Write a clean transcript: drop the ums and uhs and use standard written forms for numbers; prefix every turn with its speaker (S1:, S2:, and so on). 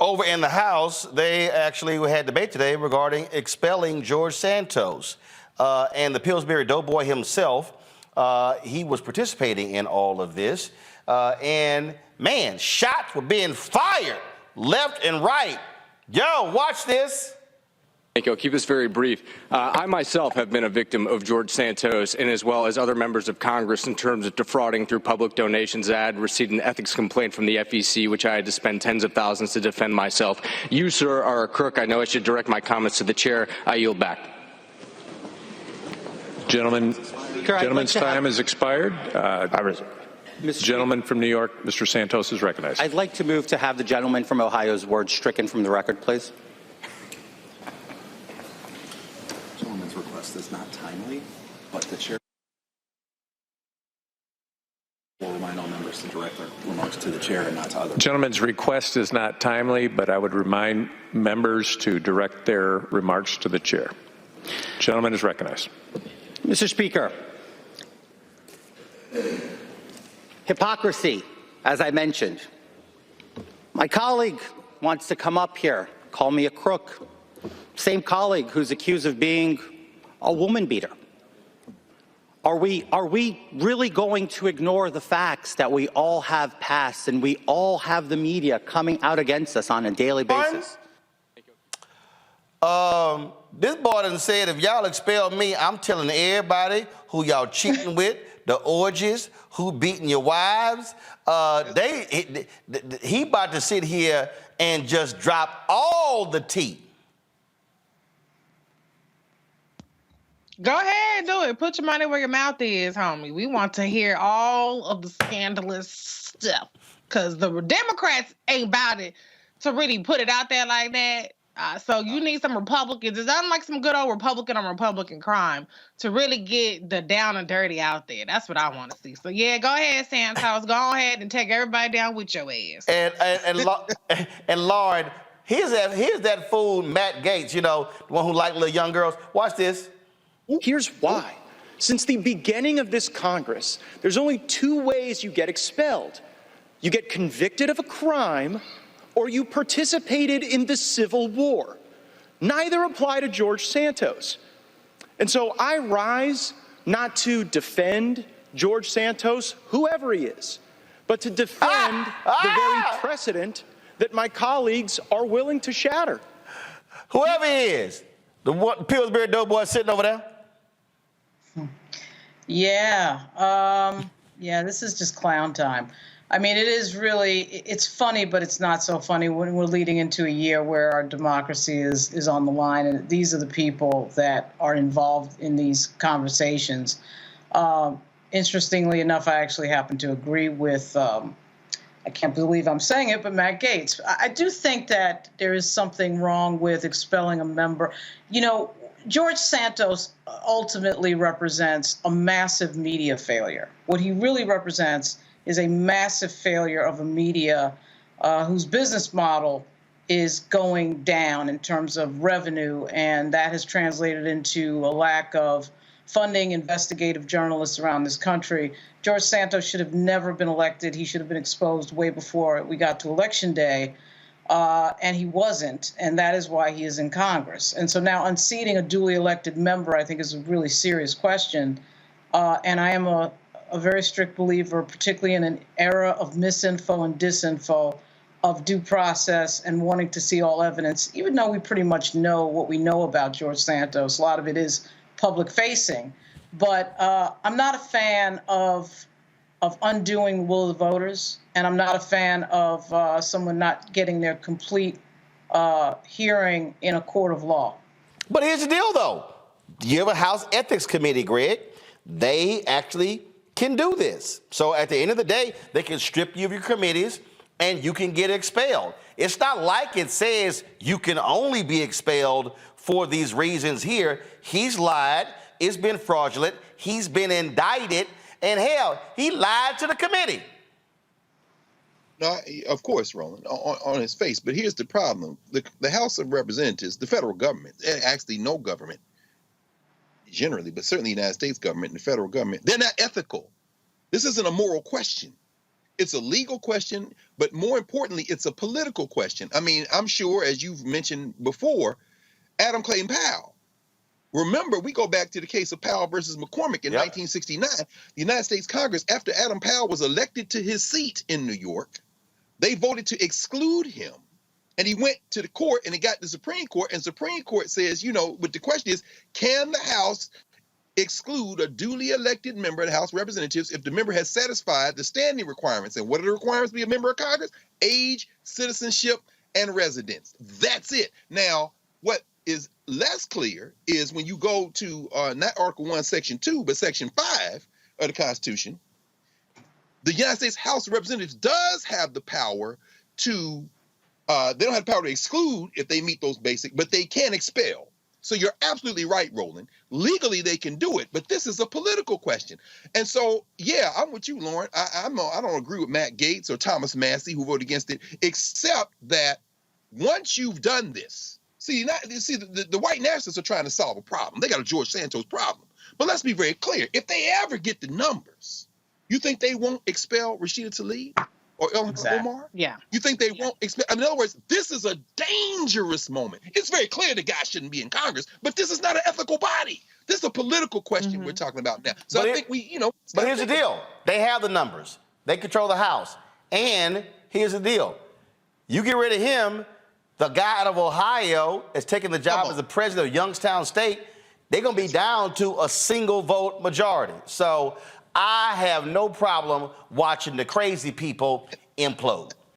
S1: Over in the House, they actually had debate today regarding expelling George Santos. And the Pillsbury Doughboy himself, he was participating in all of this. And man, shots were being fired left and right. Yo, watch this.
S2: Thank you. I'll keep this very brief. I myself have been a victim of George Santos, and as well as other members of Congress, in terms of defrauding through public donations. I had received an ethics complaint from the FEC, which I had to spend tens of thousands to defend myself. You, sir, are a crook. I know I should direct my comments to the chair. I yield back.
S3: Gentleman's time has expired. Gentleman from New York, Mr. Santos, is recognized.
S4: I'd like to move to have the gentleman from Ohio's words stricken from the record, please.
S5: Gentleman's request is not timely, but the chair will remind all members to direct their remarks to the chair and not to others.
S3: Gentleman's request is not timely, but I would remind members to direct their remarks to the chair. Gentleman is recognized.
S4: Mr. Speaker, hypocrisy, as I mentioned. My colleague wants to come up here, call me a crook. Same colleague who's accused of being a woman beater. Are we really going to ignore the facts that we all have passed and we all have the media coming out against us on a daily basis?
S1: This boy done said if y'all expel me, I'm telling everybody who y'all cheating with, the orgies, who beating your wives. He about to sit here and just drop all the tea.
S6: Go ahead, do it. Put your money where your mouth is, homie. We want to hear all of the scandalous stuff because the Democrats ain't about it to really put it out there like that. So you need some Republicans. It's unlike some good old Republican on Republican crime to really get the down and dirty out there. That's what I want to see. So yeah, go ahead, Santos. Go ahead and take everybody down with your ass.
S1: And Lord, here's that fool Matt Gaetz, you know, the one who liked little young girls. Watch this.
S7: Here's why. Since the beginning of this Congress, there's only two ways you get expelled. You get convicted of a crime, or you participated in the Civil War. Neither apply to George Santos. And so I rise not to defend George Santos, whoever he is, but to defend the very precedent that my colleagues are willing to shatter.
S1: Whoever he is, the Pillsbury Doughboy sitting over there.
S8: Yeah, this is just clown time. I mean, it's funny, but it's not so funny when we're leading into a year where our democracy is on the line, and these are the people that are involved in these conversations. Interestingly enough, I actually happen to agree with, I can't believe I'm saying it, but Matt Gaetz. I do think that there is something wrong with expelling a member. You know, George Santos ultimately represents a massive media failure. What he really represents is a massive failure of a media whose business model is going down in terms of revenue, and that has translated into a lack of funding investigative journalists around this country. George Santos should have never been elected. He should have been exposed way before we got to Election Day, and he wasn't, and that is why he is in Congress. And so now unseating a duly elected member, I think, is a really serious question, and I am a very strict believer, particularly in an era of misinfo and disinfo, of due process and wanting to see all evidence, even though we pretty much know what we know about George Santos. A lot of it is public facing. But I'm not a fan of undoing the will of the voters, and I'm not a fan of someone not getting their complete hearing in a court of law.
S1: But here's the deal, though. You have a House Ethics Committee, Greg. They actually can do this. So at the end of the day, they can strip you of your committees and you can get expelled. It's not like it says you can only be expelled for these reasons here. He's lied, it's been fraudulent, he's been indicted, and hell, he lied to the committee.
S9: No, of course, Roland, on his face. But here's the problem. The House of Representatives, the federal government, actually no government, generally, but certainly the United States government and the federal government, they're not ethical. This isn't a moral question. It's a legal question, but more importantly, it's a political question. I mean, I'm sure, as you've mentioned before, Adam Clayton Powell. Remember, we go back to the case of Powell versus McCormick in 1969. The United States Congress, after Adam Powell was elected to his seat in New York, they voted to exclude him. And he went to the court and it got the Supreme Court. And Supreme Court says, you know, but the question is, can the House exclude a duly elected member of the House of Representatives if the member has satisfied the standing requirements? And what are the requirements to be a member of Congress? Age, citizenship, and residence. That's it. Now, what is less clear is when you go to not Article 1, Section 2, but Section 5 of the Constitution, the United States House of Representatives does have the power to, they don't have the power to exclude if they meet those basic, but they can expel. So you're absolutely right, Roland. Legally, they can do it, but this is a political question. And so, yeah, I'm with you, Lauren. I don't agree with Matt Gaetz or Thomas Massey, who voted against it, except that once you've done this, the white nationalists are trying to solve a problem. They got a George Santos problem. But let's be very clear. If they ever get the numbers, you think they won't expel Rashida Tlaib or Ilhan Omar?
S6: Yeah.
S9: You think they won't expel? I mean, in other words, this is a dangerous moment. It's very clear the guy shouldn't be in Congress, but this is not an ethical body. This is a political question we're talking about now. So I think we, you know.
S1: But here's the deal. They have the numbers. They control the House. And here's the deal. You get rid of him, the guy out of Ohio is taking the job as the president of Youngstown State. They're going to be down to a single vote majority. So I have no problem watching the crazy people implode.